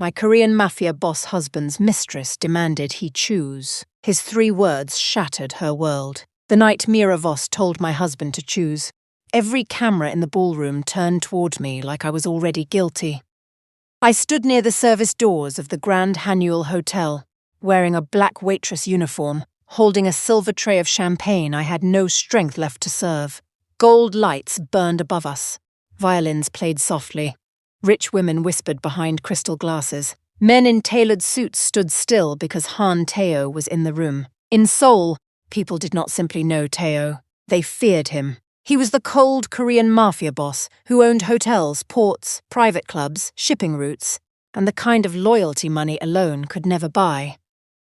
My Korean Mafia boss husband's mistress demanded he choose. His 3 words shattered her world. The night Mira Voss told my husband to choose, every camera in the ballroom turned toward me like I was already guilty. I stood near the service doors of the Grand Hanuel Hotel, wearing a black waitress uniform, holding a silver tray of champagne I had no strength left to serve. Gold lights burned above us. Violins played softly. Rich women whispered behind crystal glasses. Men in tailored suits stood still because Han Tae-oh was in the room. In Seoul, people did not simply know Tae-oh. They feared him. He was the cold Korean Mafia boss who owned hotels, ports, private clubs, shipping routes, and the kind of loyalty money alone could never buy.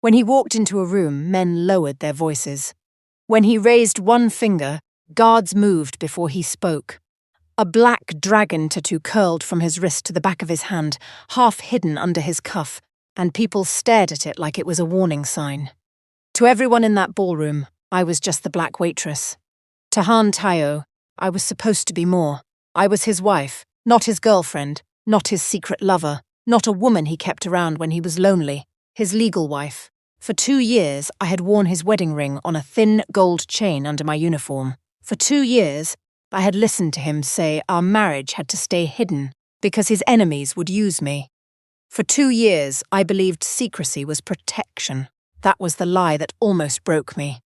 When he walked into a room, men lowered their voices. When he raised one finger, guards moved before he spoke. A black dragon tattoo curled from his wrist to the back of his hand, half hidden under his cuff, and people stared at it like it was a warning sign. To everyone in that ballroom, I was just the black waitress. To Han Tae-oh, I was supposed to be more. I was his wife, not his girlfriend, not his secret lover, not a woman he kept around when he was lonely, his legal wife. For 2 years, I had worn his wedding ring on a thin gold chain under my uniform. For 2 years, I had listened to him say our marriage had to stay hidden because his enemies would use me. For 2 years, I believed secrecy was protection. That was the lie that almost broke me.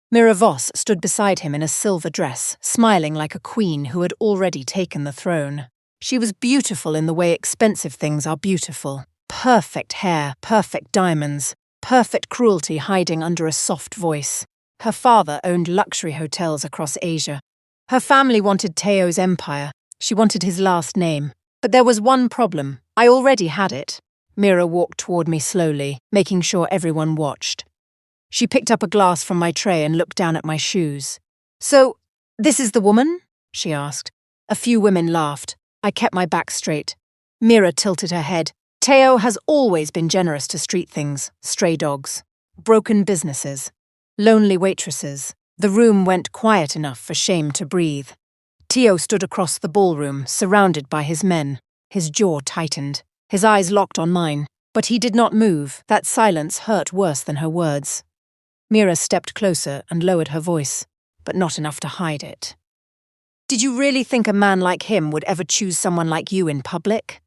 Mira Voss stood beside him in a silver dress, smiling like a queen who had already taken the throne. She was beautiful in the way expensive things are beautiful. Perfect hair, perfect diamonds, perfect cruelty hiding under a soft voice. Her father owned luxury hotels across Asia. Her family wanted Tae-oh's empire. She wanted his last name. But there was one problem. I already had it. Mira walked toward me slowly, making sure everyone watched. She picked up a glass from my tray and looked down at my shoes. "So, this is the woman?" she asked. A few women laughed. I kept my back straight. Mira tilted her head. Tae-oh has always been generous to street things, stray dogs, broken businesses, lonely waitresses. The room went quiet enough for shame to breathe. Tae-oh stood across the ballroom, surrounded by his men. His jaw tightened. His eyes locked on mine. But he did not move. That silence hurt worse than her words. Mira stepped closer and lowered her voice, but not enough to hide it. "Did you really think a man like him would ever choose someone like you in public?"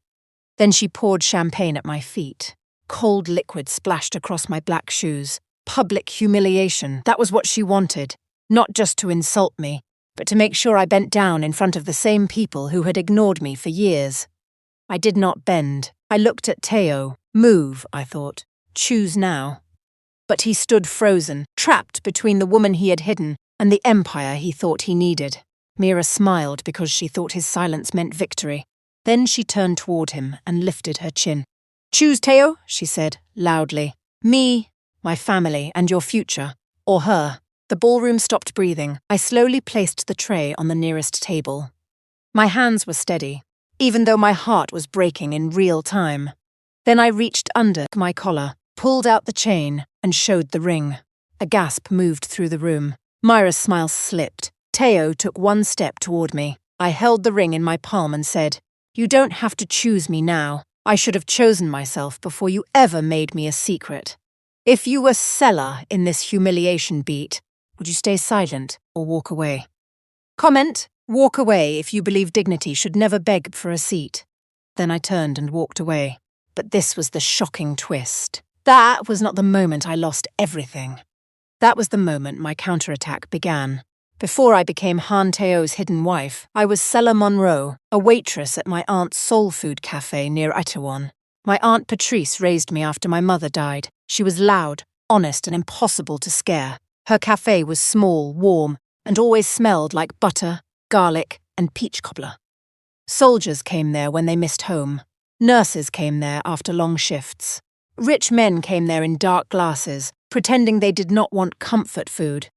Then she poured champagne at my feet. Cold liquid splashed across my black shoes. Public humiliation, that was what she wanted. Not just to insult me, but to make sure I bent down in front of the same people who had ignored me for years. I did not bend. I looked at Tae-oh. Move, I thought. Choose now. But he stood frozen, trapped between the woman he had hidden and the empire he thought he needed. Mira smiled because she thought his silence meant victory. Then she turned toward him and lifted her chin. "Choose, Tae-oh," she said, loudly. "Me, my family, and your future. Or her." The ballroom stopped breathing. I slowly placed the tray on the nearest table. My hands were steady, even though my heart was breaking in real time. Then I reached under my collar, pulled out the chain, and showed the ring. A gasp moved through the room. Mira's smile slipped. Tae-oh took one step toward me. I held the ring in my palm and said, "You don't have to choose me now. I should have chosen myself before you ever made me a secret. If you were Selah in this humiliation beat, would you stay silent or walk away? Comment, walk away if you believe dignity should never beg for a seat." Then I turned and walked away. But this was the shocking twist. That was not the moment I lost everything. That was the moment my counterattack began. Before I became Han Tae-oh's hidden wife, I was Selah Monroe, a waitress at my aunt's soul food cafe near Itaewon. My Aunt Patrice raised me after my mother died. She was loud, honest, and impossible to scare. Her cafe was small, warm, and always smelled like butter, garlic, and peach cobbler. Soldiers came there when they missed home. Nurses came there after long shifts. Rich men came there in dark glasses, pretending they did not want comfort food.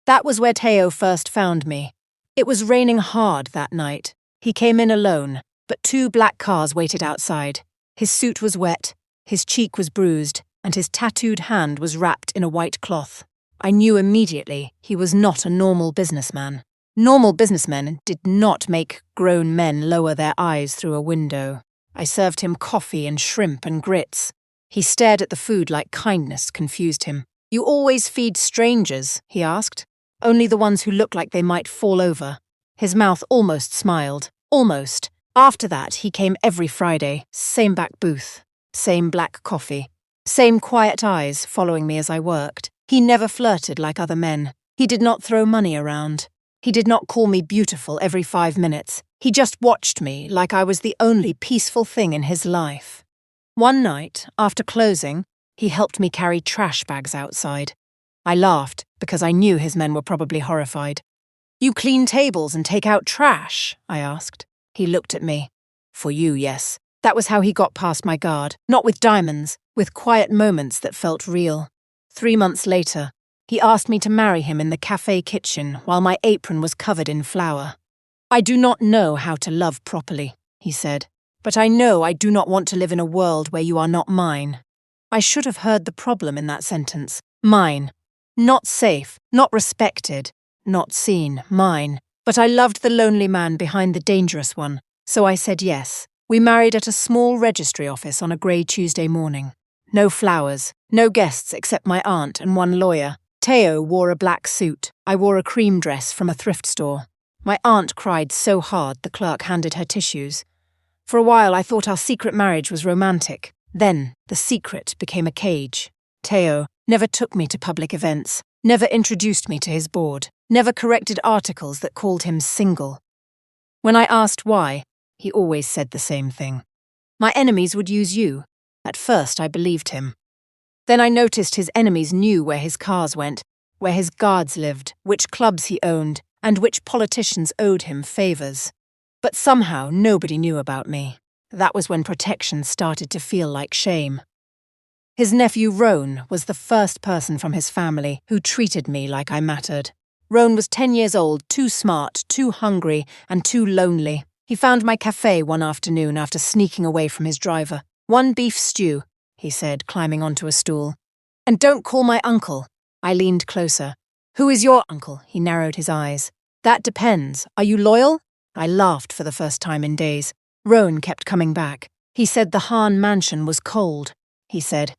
That was where Tae-oh first found me. It was raining hard that night. He came in alone, but 2 black cars waited outside. His suit was wet, his cheek was bruised, and his tattooed hand was wrapped in a white cloth. I knew immediately he was not a normal businessman. Normal businessmen did not make grown men lower their eyes through a window. I served him coffee and shrimp and grits. He stared at the food like kindness confused him. "You always feed strangers?" he asked. "Only the ones who look like they might fall over." His mouth almost smiled. Almost. After that, he came every Friday, same back booth, same black coffee, same quiet eyes following me as I worked. He never flirted like other men. He did not throw money around. He did not call me beautiful every 5 minutes. He just watched me like I was the only peaceful thing in his life. One night, after closing, he helped me carry trash bags outside. I laughed because I knew his men were probably horrified. "You clean tables and take out trash?" I asked. He looked at me. "For you, yes." That was how he got past my guard, not with diamonds, with quiet moments that felt real. 3 months later, he asked me to marry him in the cafe kitchen while my apron was covered in flour. "I do not know how to love properly," he said, "but I know I do not want to live in a world where you are not mine." I should have heard the problem in that sentence. Mine. Not safe, not respected, not seen, mine. But I loved the lonely man behind the dangerous one, so I said yes. We married at a small registry office on a grey Tuesday morning. No flowers, no guests except my aunt and one lawyer. Tae-oh wore a black suit. I wore a cream dress from a thrift store. My aunt cried so hard the clerk handed her tissues. For a while I thought our secret marriage was romantic. Then the secret became a cage. Tae-oh never took me to public events, never introduced me to his board, never corrected articles that called him single. When I asked why, he always said the same thing. "My enemies would use you." At first I believed him. Then I noticed his enemies knew where his cars went, where his guards lived, which clubs he owned, and which politicians owed him favours. But somehow nobody knew about me. That was when protection started to feel like shame. His nephew Roan was the first person from his family who treated me like I mattered. Roan was 10 years old, too smart, too hungry, and too lonely. He found my cafe one afternoon after sneaking away from his driver. "1 beef stew," he said, climbing onto a stool. "And don't call my uncle." I leaned closer. "Who is your uncle?" He narrowed his eyes. "That depends. Are you loyal?" I laughed for the first time in days. Roan kept coming back. "He said the Han mansion was cold," he said.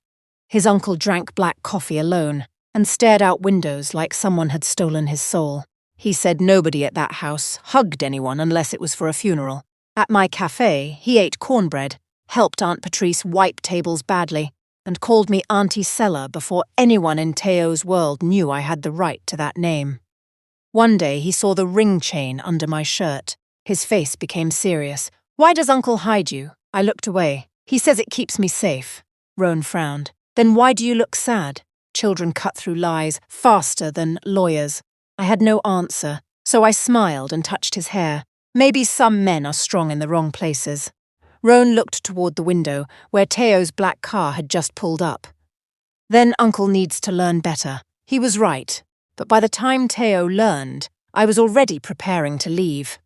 His uncle drank black coffee alone and stared out windows like someone had stolen his soul. He said nobody at that house hugged anyone unless it was for a funeral. At my cafe, he ate cornbread, helped Aunt Patrice wipe tables badly, and called me Auntie Selah before anyone in Tae-oh's world knew I had the right to that name. One day he saw the ring chain under my shirt. His face became serious. "Why does Uncle hide you?" I looked away. "He says it keeps me safe." Roan frowned. "Then why do you look sad?" Children cut through lies faster than lawyers. I had no answer, so I smiled and touched his hair. Maybe some men are strong in the wrong places. Roan looked toward the window, where Tae-oh's black car had just pulled up. "Then Uncle needs to learn better." He was right, but by the time Tae-oh learned, I was already preparing to leave.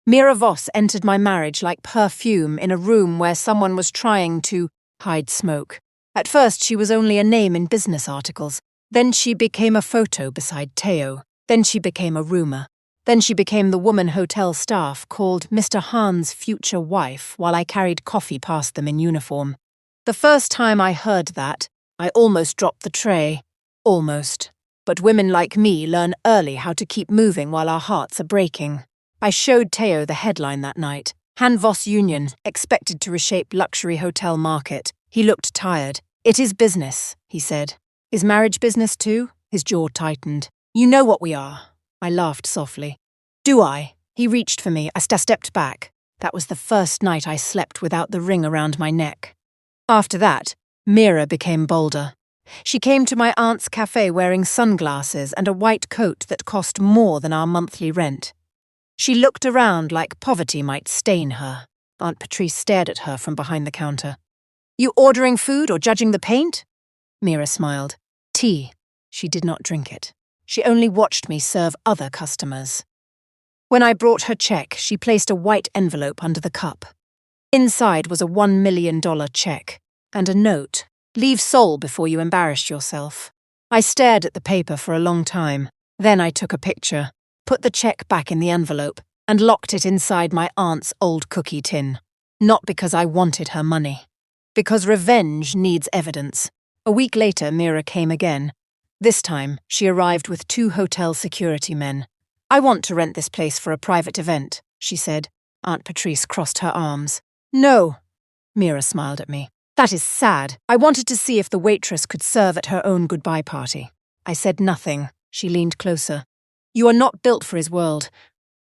Mira Voss entered my marriage like perfume in a room where someone was trying to hide smoke. At first she was only a name in business articles. Then she became a photo beside Tae-oh. Then she became a rumour. Then she became the woman hotel staff called Mr. Han's future wife while I carried coffee past them in uniform. The first time I heard that, I almost dropped the tray. Almost. But women like me learn early how to keep moving while our hearts are breaking. I showed Tae-oh the headline that night. Han Voss Union, expected to reshape luxury hotel market. He looked tired. "It is business," he said. "Is marriage business too?" His jaw tightened. "You know what we are." I laughed softly. "Do I?" He reached for me. I stepped back. That was the first night I slept without the ring around my neck. After that, Mira became bolder. She came to my aunt's cafe wearing sunglasses and a white coat that cost more than our monthly rent. She looked around like poverty might stain her. Aunt Patrice stared at her from behind the counter. "You ordering food or judging the paint?" Mira smiled. "Tea." She did not drink it. She only watched me serve other customers. When I brought her check, she placed a white envelope under the cup. Inside was a $1 million check and a note. "Leave Seoul before you embarrass yourself." I stared at the paper for a long time. Then I took a picture, put the check back in the envelope, and locked it inside my aunt's old cookie tin. Not because I wanted her money. Because revenge needs evidence. A week later, Mira came again. This time, she arrived with 2 hotel security men. "I want to rent this place for a private event," she said. Aunt Patrice crossed her arms. "No," Mira smiled at me. "That is sad. I wanted to see if the waitress could serve at her own goodbye party." I said nothing. She leaned closer. "You are not built for his world.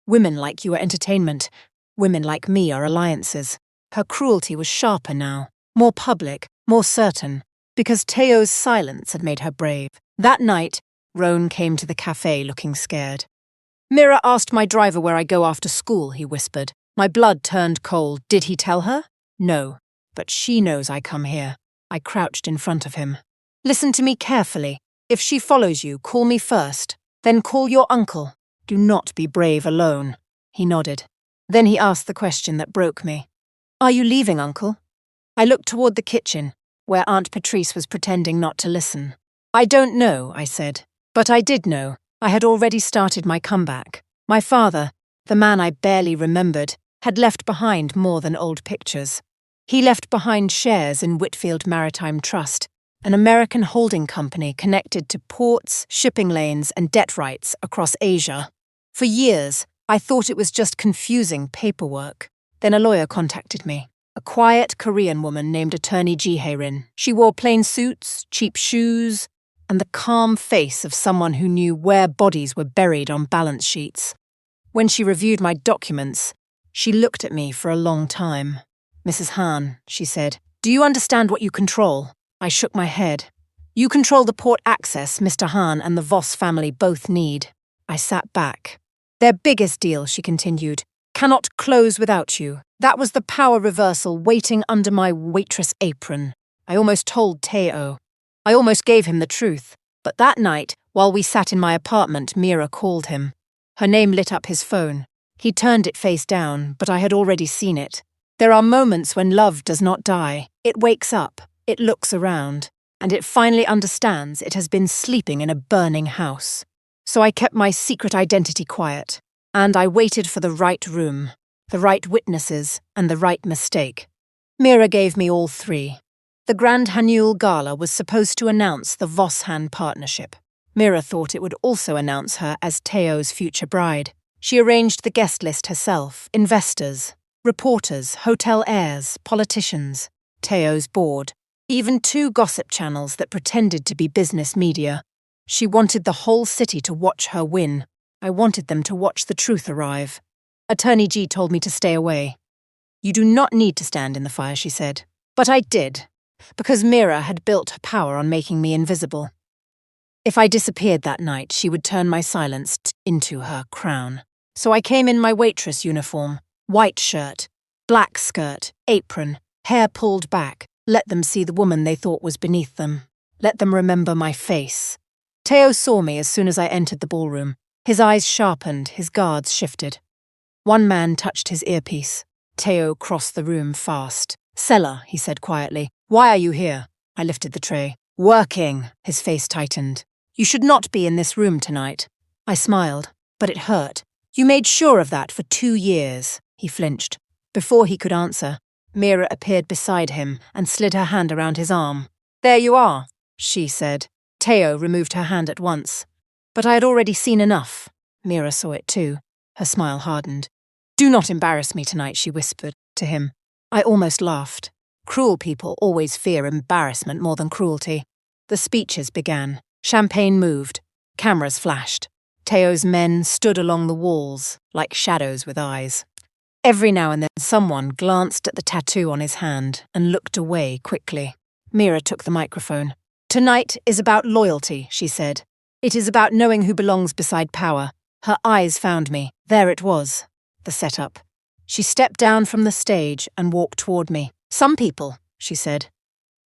Women like you are entertainment. Women like me are alliances." Her cruelty was sharper now, more public, more certain, because Tae-oh's silence had made her brave. That night, Roan came to the cafe looking scared. "Mira asked my driver where I go after school," he whispered. My blood turned cold. Did he tell her? No, but she knows I come here. I crouched in front of him. "Listen to me carefully. If she follows you, call me first. Then call your uncle. Do not be brave alone." He nodded. Then he asked the question that broke me. "Are you leaving, Uncle?" I looked toward the kitchen, where Aunt Patrice was pretending not to listen. "I don't know," I said. But I did know. I had already started my comeback. My father, the man I barely remembered, had left behind more than old pictures. He left behind shares in Whitfield Maritime Trust, an American holding company connected to ports, shipping lanes, and debt rights across Asia. For years, I thought it was just confusing paperwork. Then a lawyer contacted me. A quiet Korean woman named Attorney Ji-hae-rin. She wore plain suits, cheap shoes, and the calm face of someone who knew where bodies were buried on balance sheets. When she reviewed my documents, she looked at me for a long time. "Mrs. Han," she said, "do you understand what you control?" I shook my head. "You control the port access Mr. Han and the Voss family both need." I sat back. "Their biggest deal," she continued, "cannot close without you. That was the power reversal waiting under my waitress apron. I almost told Tae-oh. I almost gave him the truth. But that night, while we sat in my apartment, Mira called him. Her name lit up his phone. He turned it face down, but I had already seen it. There are moments when love does not die. It wakes up, it looks around, and it finally understands it has been sleeping in a burning house. So I kept my secret identity quiet, and I waited for the right room, the right witnesses, and the right mistake. Mira gave me all 3. The Grand Annual Gala was supposed to announce the Voss-Han partnership. Mira thought it would also announce her as Tae-oh's future bride. She arranged the guest list herself, investors, reporters, hotel heirs, politicians, Tae-oh's board, even 2 gossip channels that pretended to be business media. She wanted the whole city to watch her win. I wanted them to watch the truth arrive. Attorney Ji told me to stay away. "You do not need to stand in the fire," she said. But I did, because Mira had built her power on making me invisible. If I disappeared that night, she would turn my silence into her crown. So I came in my waitress uniform, white shirt, black skirt, apron, hair pulled back. Let them see the woman they thought was beneath them. Let them remember my face. Tae-oh saw me as soon as I entered the ballroom. His eyes sharpened, his guards shifted. One man touched his earpiece. Tae-oh crossed the room fast. "Selah," he said quietly. "Why are you here?" I lifted the tray. "Working." His face tightened. "You should not be in this room tonight." I smiled, but it hurt. "You made sure of that for 2 years." He flinched. Before he could answer, Mira appeared beside him and slid her hand around his arm. "There you are," she said. Tae-oh removed her hand at once. But I had already seen enough. Mira saw it too. Her smile hardened. "Do not embarrass me tonight," she whispered to him. I almost laughed. Cruel people always fear embarrassment more than cruelty. The speeches began. Champagne moved. Cameras flashed. Tae-oh's men stood along the walls, like shadows with eyes. Every now and then someone glanced at the tattoo on his hand and looked away quickly. Mira took the microphone. "Tonight is about loyalty," she said. "It is about knowing who belongs beside power." Her eyes found me. There it was, the setup. She stepped down from the stage and walked toward me. "Some people," she said,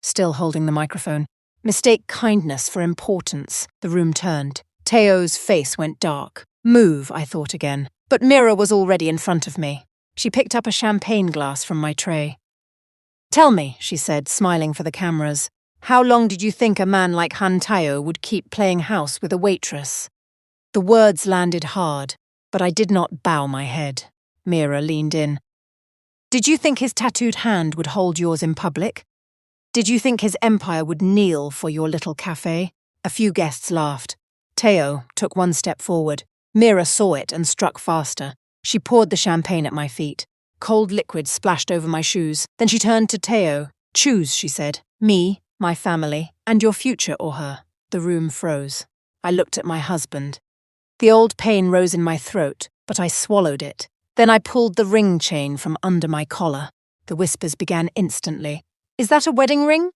still holding the microphone, "mistake kindness for importance." The room turned. Tae-oh's face went dark. "Move," I thought again. But Mira was already in front of me. She picked up a champagne glass from my tray. "Tell me," she said, smiling for the cameras, "how long did you think a man like Han Tae-oh would keep playing house with a waitress?" The words landed hard, but I did not bow my head. Mira leaned in. Did you think his tattooed hand would hold yours in public? Did you think his empire would kneel for your little cafe? A few guests laughed. Tae-oh took one step forward. Mira saw it and struck faster. She poured the champagne at my feet. Cold liquid splashed over my shoes. Then she turned to Tae-oh. Choose, she said. Me, my family, and your future or her. The room froze. I looked at my husband. The old pain rose in my throat, but I swallowed it. Then I pulled the ring chain from under my collar. The whispers began instantly. Is that a wedding ring?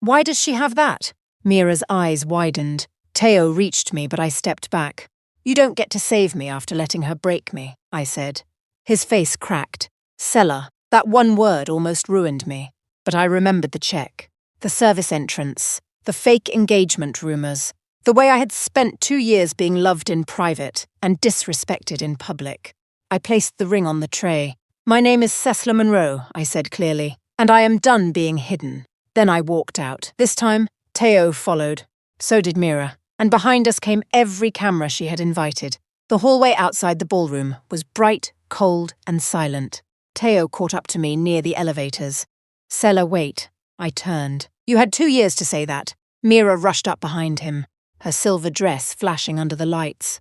Why does she have that? Mira's eyes widened. Tae-oh reached me, but I stepped back. You don't get to save me after letting her break me, I said. His face cracked. Selah, that one word almost ruined me. But I remembered the check, the service entrance, the fake engagement rumors, the way I had spent 2 years being loved in private and disrespected in public. I placed the ring on the tray. My name is Selah Monroe, I said clearly, and I am done being hidden. Then I walked out. This time, Tae-oh followed. So did Mira. And behind us came every camera she had invited. The hallway outside the ballroom was bright, cold, and silent. Tae-oh caught up to me near the elevators. Selah, wait. I turned. You had 2 years to say that. Mira rushed up behind him, her silver dress flashing under the lights.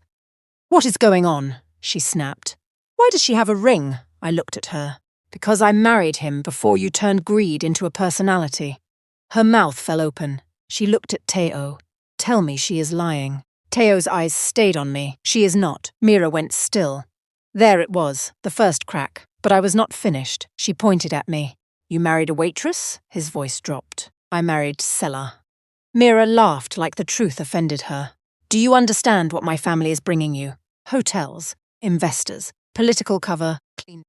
What is going on? She snapped. Why does she have a ring? I looked at her. Because I married him before you turned greed into a personality. Her mouth fell open. She looked at Tae-oh. Tell me she is lying. Tae-oh's eyes stayed on me. She is not. Mira went still. There it was, the first crack. But I was not finished. She pointed at me. You married a waitress? His voice dropped. I married Selah. Mira laughed like the truth offended her. Do you understand what my family is bringing you? Hotels, investors, political cover, clean.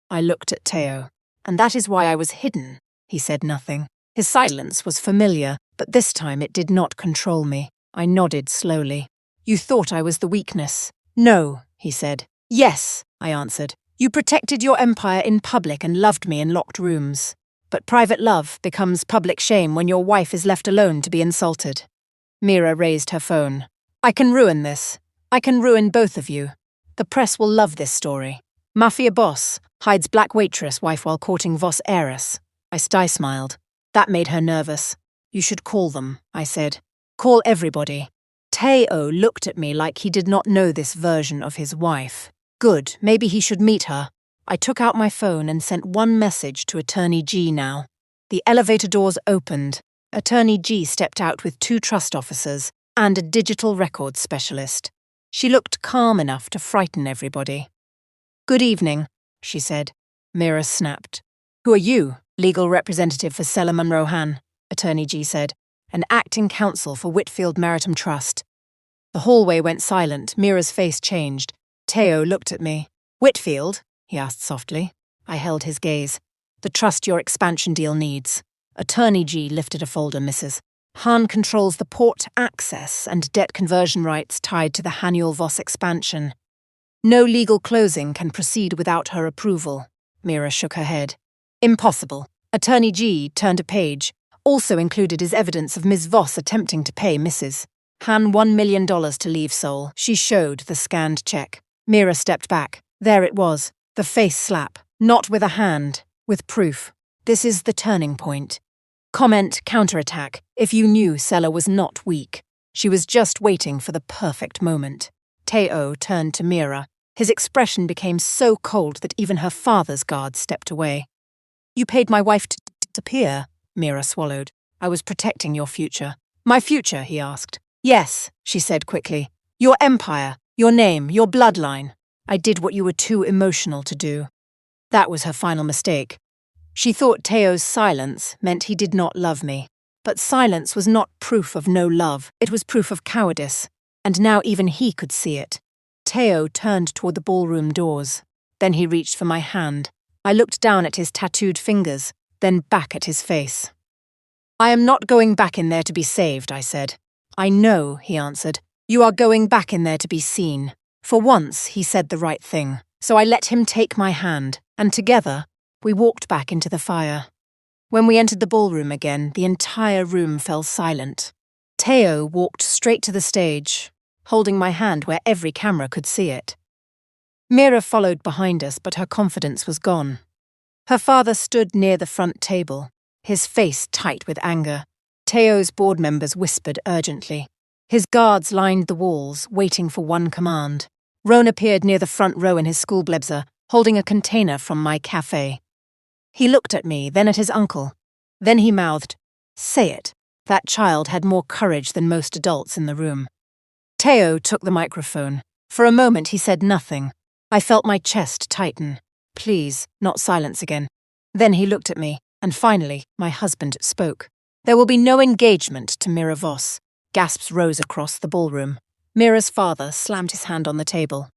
I looked at Tae-oh. And that is why I was hidden. He said nothing. His silence was familiar, but this time it did not control me. I nodded slowly. You thought I was the weakness. No, he said. Yes, I answered. You protected your empire in public and loved me in locked rooms. But private love becomes public shame when your wife is left alone to be insulted. Mira raised her phone. I can ruin this. I can ruin both of you. The press will love this story. Mafia boss hides black waitress wife while courting Voss heiress. I smiled. That made her nervous. You should call them, I said. Call everybody. Tae-oh looked at me like he did not know this version of his wife. Good, maybe he should meet her. I took out my phone and sent one message to Attorney G now. The elevator doors opened. Attorney G stepped out with 2 trust officers and a digital records specialist. She looked calm enough to frighten everybody. Good evening, she said. Mira snapped. Who are you? Legal representative for Selah Monroe Han, Attorney G said, and acting counsel for Whitfield Maritime Trust. The hallway went silent. Mira's face changed. Tae-oh looked at me. Whitfield? He asked softly. I held his gaze. The trust your expansion deal needs. Attorney G lifted a folder, Mrs. Han controls the port access and debt conversion rights tied to the Mira Voss expansion. No legal closing can proceed without her approval. Mira shook her head. Impossible. Attorney G turned a page. Also included is evidence of Ms. Voss attempting to pay Mrs. Han $1 million to leave Seoul. She showed the scanned check. Mira stepped back. There it was. The face slap. Not with a hand. With proof. This is the turning point. Comment, counterattack, if you knew Selah was not weak. She was just waiting for the perfect moment. Tae-oh turned to Mira. His expression became so cold that even her father's guards stepped away. You paid my wife to disappear, Mira swallowed. I was protecting your future. My future, he asked. Yes, she said quickly. Your empire, your name, your bloodline. I did what you were too emotional to do. That was her final mistake. She thought Tae-oh's silence meant he did not love me. But silence was not proof of no love. It was proof of cowardice. And now even he could see it. Tae-oh turned toward the ballroom doors. Then he reached for my hand. I looked down at his tattooed fingers, then back at his face. I am not going back in there to be saved, I said. I know, he answered. You are going back in there to be seen. For once, he said the right thing. So I let him take my hand, and together, we walked back into the fire. When we entered the ballroom again, the entire room fell silent. Tae-oh walked straight to the stage, holding my hand where every camera could see it. Mira followed behind us, but her confidence was gone. Her father stood near the front table, his face tight with anger. Tae-oh's board members whispered urgently. His guards lined the walls, waiting for one command. Roan appeared near the front row in his school blazer, holding a container from my cafe. He looked at me, then at his uncle. Then he mouthed, "Say it." That child had more courage than most adults in the room. Tae-oh took the microphone. For a moment he said nothing. I felt my chest tighten. Please, not silence again. Then he looked at me, and finally, my husband spoke. "There will be no engagement to Mira Voss." Gasps rose across the ballroom. Mira's father slammed his hand on the table.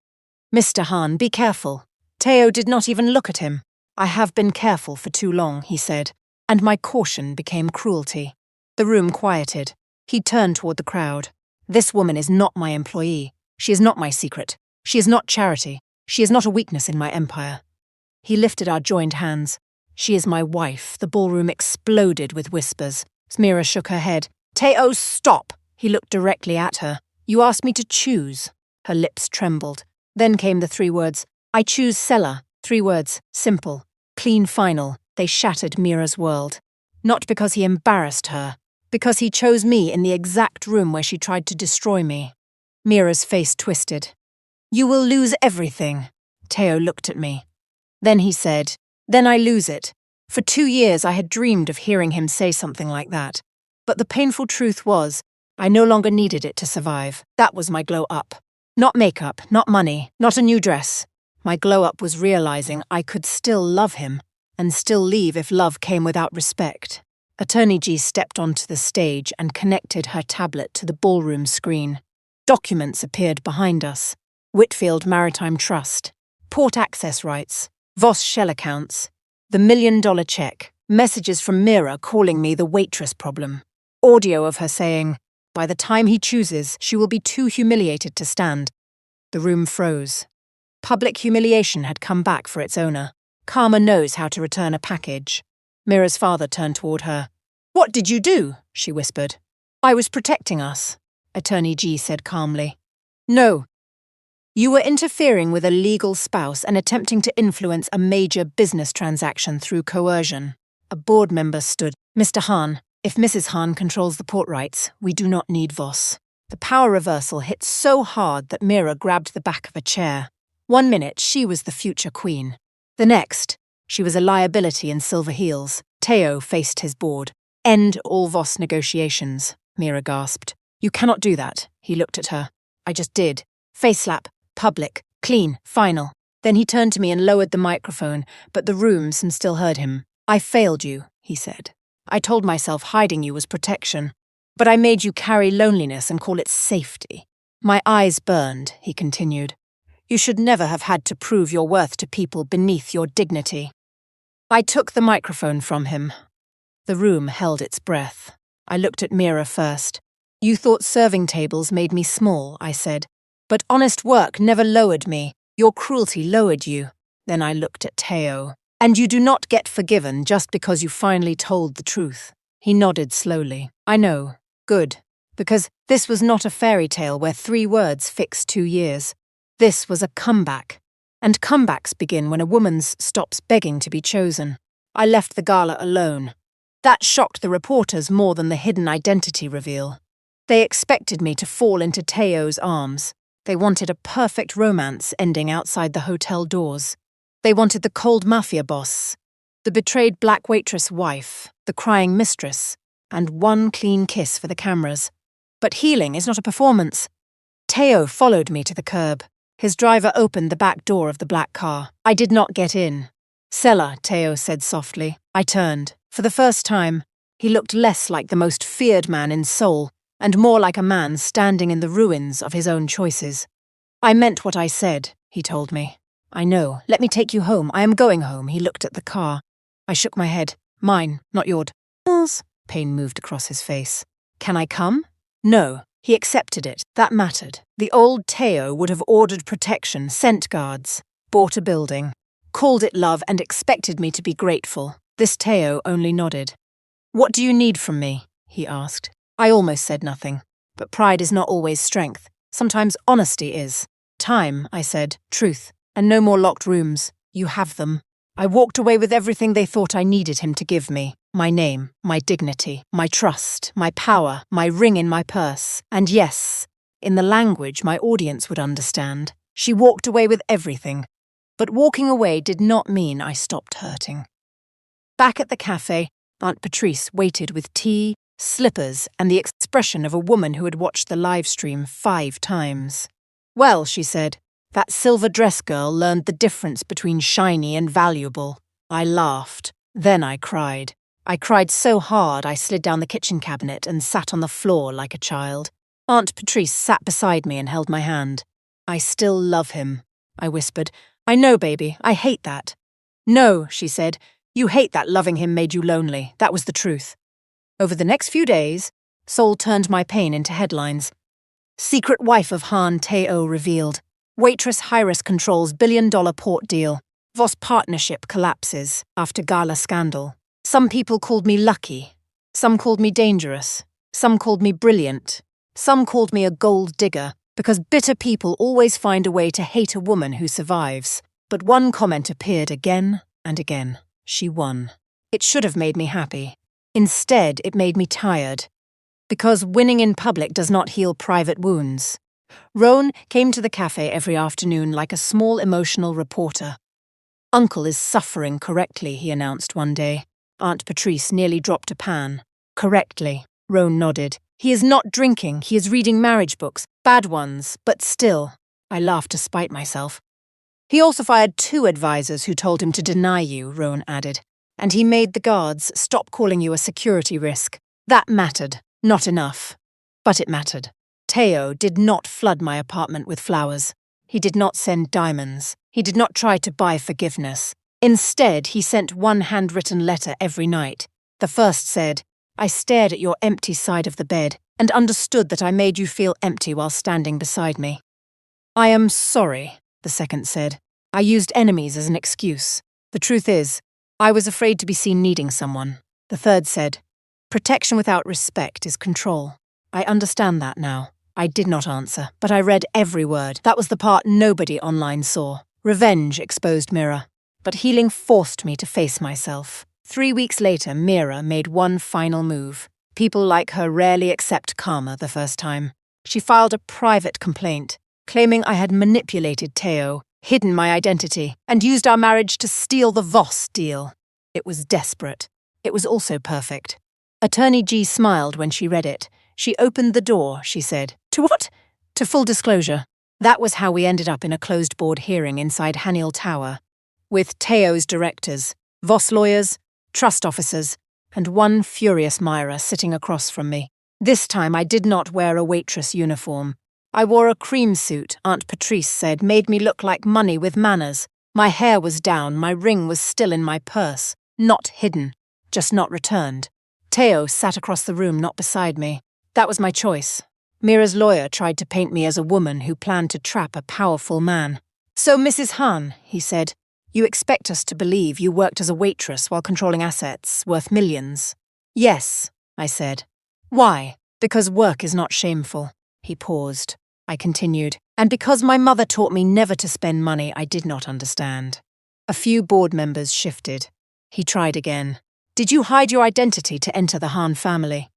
"Mr. Han, be careful." Tae-oh did not even look at him. "I have been careful for too long," he said, and my caution became cruelty. The room quieted. He turned toward the crowd. "This woman is not my employee. She is not my secret. She is not charity. She is not a weakness in my empire." He lifted our joined hands. "She is my wife." The ballroom exploded with whispers. Mira shook her head. "Tae-oh, stop!" He looked directly at her. "You asked me to choose." Her lips trembled. Then came the 3 words, "I choose Selah." 3 words, simple, clean, final. They shattered Mira's world. Not because he embarrassed her, because he chose me in the exact room where she tried to destroy me. Mira's face twisted. "You will lose everything." Tae-oh looked at me. Then he said, "Then I lose it." For 2 years I had dreamed of hearing him say something like that. But the painful truth was, I no longer needed it to survive. That was my glow-up. Not makeup, not money, not a new dress. My glow-up was realizing I could still love him, and still leave if love came without respect. Attorney G stepped onto the stage and connected her tablet to the ballroom screen. Documents appeared behind us. Whitfield Maritime Trust, port access rights, Voss shell accounts, the $1 million check, messages from Mira calling me the Waitress problem, audio of her saying, "By the time he chooses, she will be too humiliated to stand." The room froze. Public humiliation had come back for its owner. Karma knows how to return a package. Mira's father turned toward her. "What did you do?" she whispered. "I was protecting us," Attorney G said calmly. "No. You were interfering with a legal spouse and attempting to influence a major business transaction through coercion." A board member stood. "Mr. Han, if Mrs. Han controls the port rights, we do not need Voss." The power reversal hit so hard that Mira grabbed the back of a chair. 1 minute, she was the future queen. The next, she was a liability in silver heels. Tae-oh faced his board. "End all Voss negotiations," Mira gasped. "You cannot do that." He looked at her. "I just did. Face slap. Public. Clean. Final." Then he turned to me and lowered the microphone, but the room still heard him. "I failed you," he said. "I told myself hiding you was protection. But I made you carry loneliness and call it safety." My eyes burned, he continued. "You should never have had to prove your worth to people beneath your dignity." I took the microphone from him. The room held its breath. I looked at Mira first. "You thought serving tables made me small," I said. "But honest work never lowered me. Your cruelty lowered you." Then I looked at Tae-oh. "And you do not get forgiven just because you finally told the truth." He nodded slowly. "I know. Good. Because this was not a fairy tale where 3 words fix 2 years. This was a comeback. And comebacks begin when a woman stops begging to be chosen." I left the gala alone. That shocked the reporters more than the hidden identity reveal. They expected me to fall into Tae-oh's arms. They wanted a perfect romance ending outside the hotel doors. They wanted the cold Mafia boss, the betrayed black waitress wife, the crying mistress, and one clean kiss for the cameras. But healing is not a performance. Tae-oh followed me to the curb. His driver opened the back door of the black car. I did not get in. "Selah," Tae-oh said softly. I turned. For the first time, he looked less like the most feared man in Seoul, and more like a man standing in the ruins of his own choices. "I meant what I said," he told me. "I know. Let me take you home. I am going home." He looked at the car. I shook my head. "Mine, not yours." Pain moved across his face. "Can I come?" "No." He accepted it. That mattered. The old Tae-oh would have ordered protection, sent guards, bought a building, called it love, and expected me to be grateful. This Tae-oh only nodded. "What do you need from me?" he asked. I almost said nothing. But pride is not always strength. Sometimes honesty is. "Time," I said. "Truth. And no more locked rooms. You have them." I walked away with everything they thought I needed him to give me. My name, my dignity, my trust, my power, my ring in my purse. And yes, in the language my audience would understand, she walked away with everything. But walking away did not mean I stopped hurting. Back at the cafe, Aunt Patrice waited with tea, slippers, and the expression of a woman who had watched the live stream 5 times. Well, she said, that silver dress girl learned the difference between shiny and valuable. I laughed. Then I cried. I cried so hard I slid down the kitchen cabinet and sat on the floor like a child. Aunt Patrice sat beside me and held my hand. I still love him, I whispered. I know, baby, I hate that. No, she said, you hate that loving him made you lonely. That was the truth. Over the next few days, Seoul turned my pain into headlines. Secret wife of Han Tae-oh revealed. Waitress high-risk controls billion-dollar port deal. Voss partnership collapses after Gala scandal. Some people called me lucky. Some called me dangerous. Some called me brilliant. Some called me a gold digger, because bitter people always find a way to hate a woman who survives. But one comment appeared again and again. She won. It should have made me happy. Instead, it made me tired. Because winning in public does not heal private wounds. Roan came to the cafe every afternoon like a small emotional reporter. Uncle is suffering correctly, he announced one day. Aunt Patrice nearly dropped a pan. Correctly, Roan nodded. He is not drinking, he is reading marriage books. Bad ones, but still. I laughed to spite myself. He also fired 2 advisors who told him to deny you, Roan added. And he made the guards stop calling you a security risk. That mattered. Not enough. But it mattered. Tae-oh did not flood my apartment with flowers. He did not send diamonds. He did not try to buy forgiveness. Instead, he sent one handwritten letter every night. The first said, I stared at your empty side of the bed and understood that I made you feel empty while standing beside me. I am sorry, the second said. I used enemies as an excuse. The truth is, I was afraid to be seen needing someone. The third said, protection without respect is control. I understand that now. I did not answer, but I read every word. That was the part nobody online saw. Revenge exposed Mira. But healing forced me to face myself. 3 weeks later, Mira made one final move. People like her rarely accept karma the first time. She filed a private complaint, claiming I had manipulated Tae-oh, hidden my identity, and used our marriage to steal the Voss deal. It was desperate. It was also perfect. Attorney G smiled when she read it. She opened the door, she said. To what? To full disclosure. That was how we ended up in a closed-board hearing inside Haniel Tower, with Tae-oh's directors, Voss lawyers, trust officers, and one furious Mira sitting across from me. This time I did not wear a waitress uniform. I wore a cream suit, Aunt Patrice said, made me look like money with manners. My hair was down, my ring was still in my purse. Not hidden, just not returned. Tae-oh sat across the room, not beside me. That was my choice. Mira's lawyer tried to paint me as a woman who planned to trap a powerful man. So, Mrs. Han, he said, you expect us to believe you worked as a waitress while controlling assets worth millions? Yes, I said. Why? Because work is not shameful. He paused. I continued. And because my mother taught me never to spend money I did not understand. A few board members shifted. He tried again. Did you hide your identity to enter the Han family?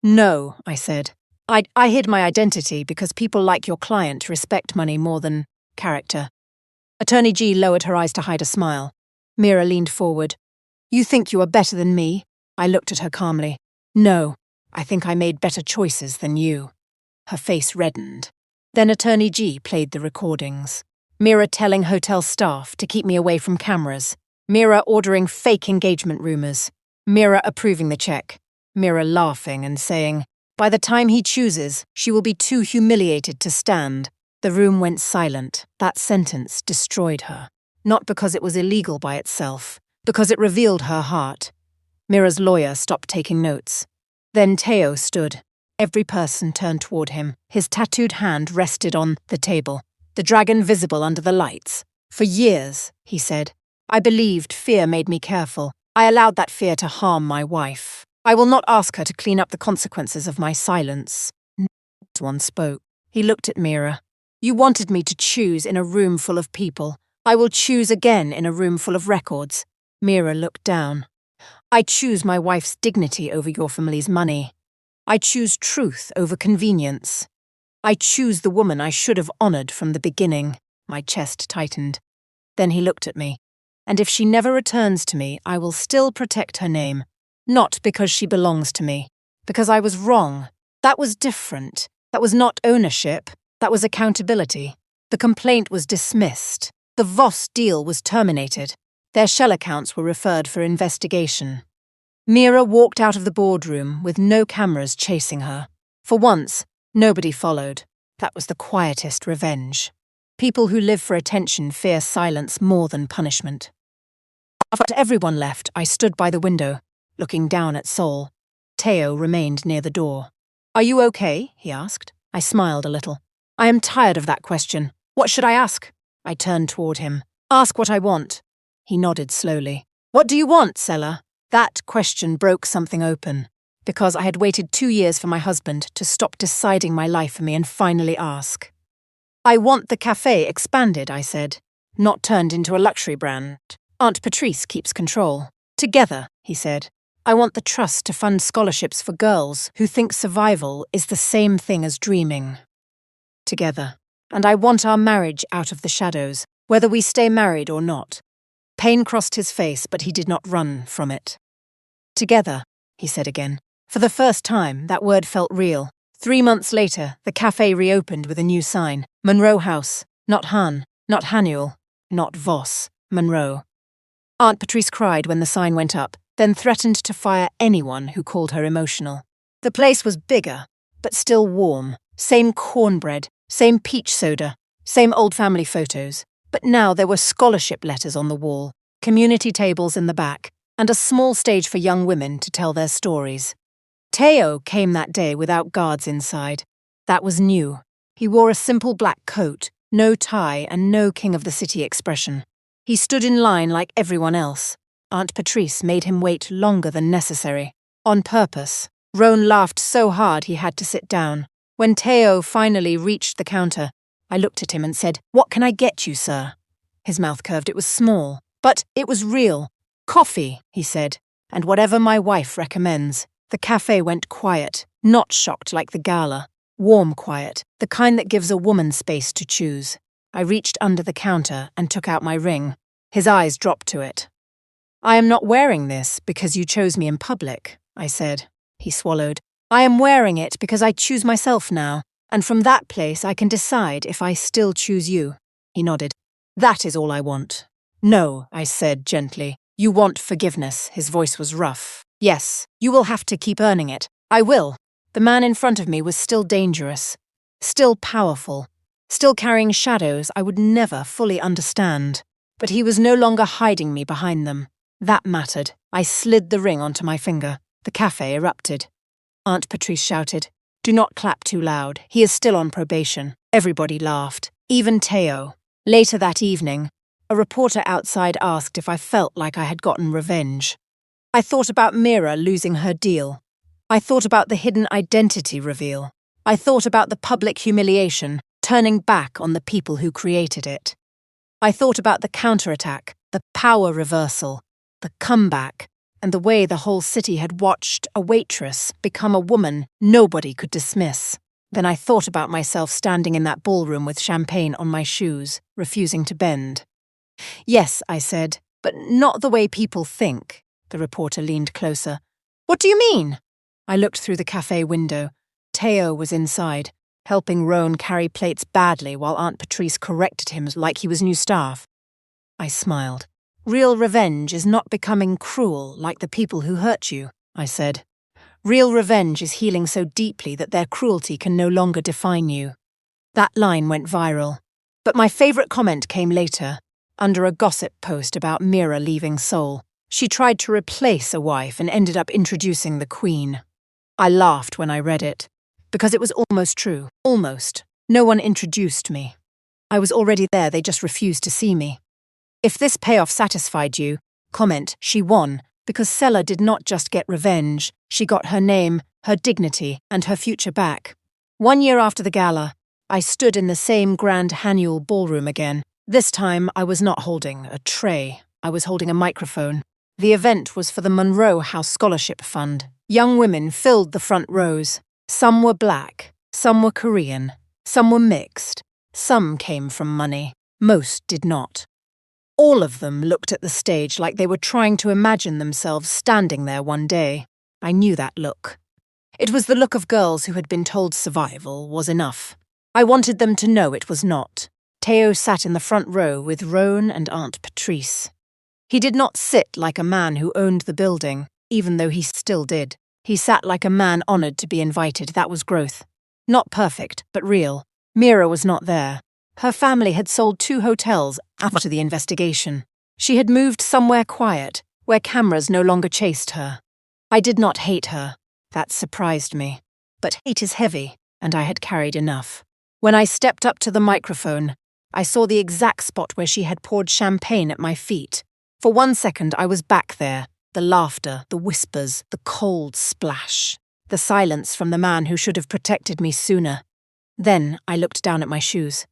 No, I said. I hid my identity because people like your client respect money more than character. Attorney G lowered her eyes to hide a smile. Mira leaned forward. You think you are better than me? I looked at her calmly. No, I think I made better choices than you. Her face reddened. Then Attorney G played the recordings. Mira telling hotel staff to keep me away from cameras. Mira ordering fake engagement rumors. Mira approving the check. Mira laughing and saying, by the time he chooses, she will be too humiliated to stand. The room went silent. That sentence destroyed her. Not because it was illegal by itself, because it revealed her heart. Mira's lawyer stopped taking notes. Then Tae-oh stood. Every person turned toward him. His tattooed hand rested on the table, the dragon visible under the lights. For years, he said, I believed fear made me careful. I allowed that fear to harm my wife. I will not ask her to clean up the consequences of my silence. Not one spoke. He looked at Mira. You wanted me to choose in a room full of people. I will choose again in a room full of records. Mira looked down. I choose my wife's dignity over your family's money. I choose truth over convenience. I choose the woman I should have honored from the beginning. My chest tightened. Then he looked at me. And if she never returns to me, I will still protect her name. Not because she belongs to me. Because I was wrong. That was different. That was not ownership. That was accountability. The complaint was dismissed. The Voss deal was terminated. Their shell accounts were referred for investigation. Mira walked out of the boardroom with no cameras chasing her. For once, nobody followed. That was the quietest revenge. People who live for attention fear silence more than punishment. After everyone left, I stood by the window, looking down at Seoul. Tae-oh remained near the door. Are you okay? He asked. I smiled a little. I am tired of that question. What should I ask? I turned toward him. Ask what I want. He nodded slowly. What do you want, Selah? That question broke something open, because I had waited 2 years for my husband to stop deciding my life for me and finally ask. I want the cafe expanded, I said, not turned into a luxury brand. Aunt Patrice keeps control. Together, he said. I want the trust to fund scholarships for girls who think survival is the same thing as dreaming. Together. And I want our marriage out of the shadows, whether we stay married or not. Pain crossed his face, but he did not run from it. Together, he said again. For the first time, that word felt real. 3 months later, the cafe reopened with a new sign. Monroe House. Not Han, not Hanuel, not Voss. Monroe. Aunt Patrice cried when the sign went up, then threatened to fire anyone who called her emotional. The place was bigger, but still warm. Same cornbread, same peach soda, same old family photos. But now there were scholarship letters on the wall, community tables in the back, and a small stage for young women to tell their stories. Tae-oh came that day without guards inside. That was new. He wore a simple black coat, no tie, and no king of the city expression. He stood in line like everyone else. Aunt Patrice made him wait longer than necessary. On purpose. Roan laughed so hard he had to sit down. When Tae-oh finally reached the counter, I looked at him and said, "What can I get you, sir?" His mouth curved. It was small, but it was real. "Coffee," he said, "and whatever my wife recommends." The cafe went quiet, not shocked like the Gala. Warm quiet, the kind that gives a woman space to choose. I reached under the counter and took out my ring. His eyes dropped to it. "I am not wearing this because you chose me in public," I said. He swallowed. "I am wearing it because I choose myself now, and from that place I can decide if I still choose you." He nodded. "That is all I want." "No," I said gently. "You want forgiveness." His voice was rough. "Yes, you will have to keep earning it." "I will." The man in front of me was still dangerous, still powerful, still carrying shadows I would never fully understand. But he was no longer hiding me behind them. That mattered. I slid the ring onto my finger. The cafe erupted. Aunt Patrice shouted, "Do not clap too loud. He is still on probation." Everybody laughed, even Tae-oh. Later that evening, a reporter outside asked if I felt like I had gotten revenge. I thought about Mira losing her deal. I thought about the hidden identity reveal. I thought about the public humiliation, turning back on the people who created it. I thought about the counterattack, the power reversal, the comeback, and the way the whole city had watched a waitress become a woman nobody could dismiss. Then I thought about myself standing in that ballroom with champagne on my shoes, refusing to bend. "Yes," I said, "but not the way people think." The reporter leaned closer. "What do you mean?" I looked through the cafe window. Tae-oh was inside, helping Roan carry plates badly while Aunt Patrice corrected him like he was new staff. I smiled. "Real revenge is not becoming cruel like the people who hurt you," I said. "Real revenge is healing so deeply that their cruelty can no longer define you." That line went viral. But my favourite comment came later, under a gossip post about Mira leaving Seoul. She tried to replace a wife and ended up introducing the queen. I laughed when I read it, because it was almost true. Almost. No one introduced me. I was already there, they just refused to see me. If this payoff satisfied you, comment, "She won," because Selah did not just get revenge, she got her name, her dignity, and her future back. 1 year after the gala, I stood in the same grand Hanuel ballroom again, This time, I was not holding a tray. I was holding a microphone. The event was for the Monroe House Scholarship Fund. Young women filled the front rows. Some were black, some were Korean, some were mixed. Some came from money. Most did not. All of them looked at the stage like they were trying to imagine themselves standing there one day. I knew that look. It was the look of girls who had been told survival was enough. I wanted them to know it was not. Tae-oh sat in the front row with Roan and Aunt Patrice. He did not sit like a man who owned the building, even though he still did. He sat like a man honoured to be invited. That was growth. Not perfect, but real. Mira was not there. Her family had sold 2 hotels after the investigation. She had moved somewhere quiet, where cameras no longer chased her. I did not hate her. That surprised me. But hate is heavy, and I had carried enough. When I stepped up to the microphone, I saw the exact spot where she had poured champagne at my feet. For 1 second, I was back there. The laughter, the whispers, the cold splash. The silence from the man who should have protected me sooner. Then I looked down at my shoes.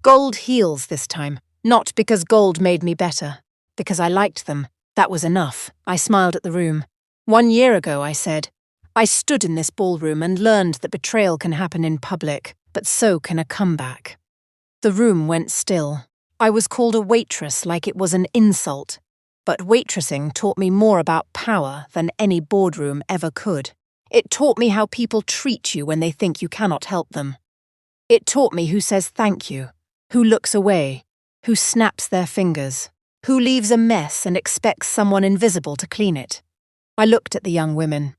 Gold heels this time. Not because gold made me better. Because I liked them. That was enough. I smiled at the room. 1 year ago, I said, I stood in this ballroom and learned that betrayal can happen in public, but so can a comeback. The room went still. I was called a waitress like it was an insult. But waitressing taught me more about power than any boardroom ever could. It taught me how people treat you when they think you cannot help them. It taught me who says thank you, who looks away, who snaps their fingers, who leaves a mess and expects someone invisible to clean it. I looked at the young women.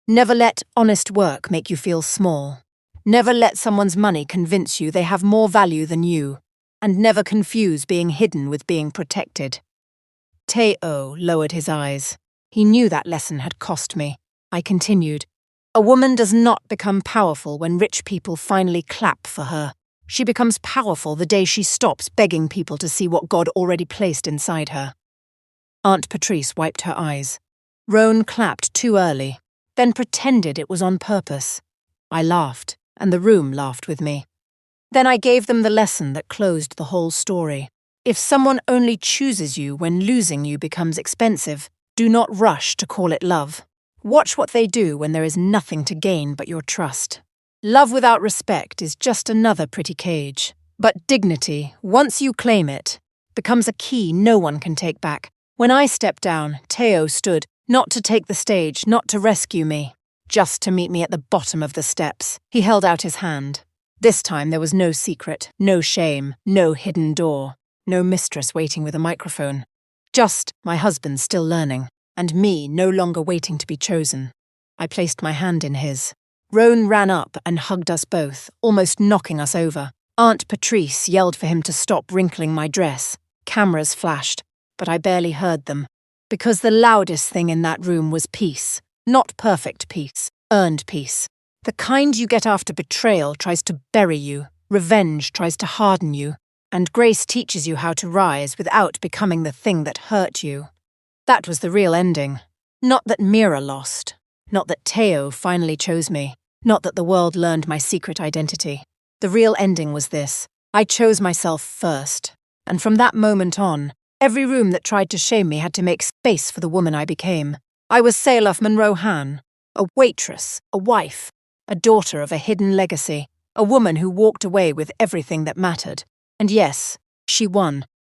Never let honest work make you feel small. Never let someone's money convince you they have more value than you. And never confuse being hidden with being protected. Tae-oh lowered his eyes. He knew that lesson had cost me. I continued. A woman does not become powerful when rich people finally clap for her. She becomes powerful the day she stops begging people to see what God already placed inside her. Aunt Patrice wiped her eyes. Roan clapped too early, then pretended it was on purpose. I laughed, and the room laughed with me. Then I gave them the lesson that closed the whole story. If someone only chooses you when losing you becomes expensive, do not rush to call it love. Watch what they do when there is nothing to gain but your trust. Love without respect is just another pretty cage. But dignity, once you claim it, becomes a key no one can take back. When I stepped down, Tae-oh stood, not to take the stage, not to rescue me, just to meet me at the bottom of the steps. He held out his hand. This time there was no secret, no shame, no hidden door, no mistress waiting with a microphone. Just my husband still learning, and me no longer waiting to be chosen. I placed my hand in his. Roan ran up and hugged us both, almost knocking us over. Aunt Patrice yelled for him to stop wrinkling my dress. Cameras flashed, but I barely heard them, because the loudest thing in that room was peace. Not perfect peace, earned peace. The kind you get after betrayal tries to bury you, revenge tries to harden you, and grace teaches you how to rise without becoming the thing that hurt you. That was the real ending. Not that Mira lost. Not that Tae-oh finally chose me. Not that the world learned my secret identity. The real ending was this. I chose myself first. And from that moment on, every room that tried to shame me had to make space for the woman I became. I was Selah Monroe Han, a waitress, a wife, a daughter of a hidden legacy, a woman who walked away with everything that mattered. And yes, she won.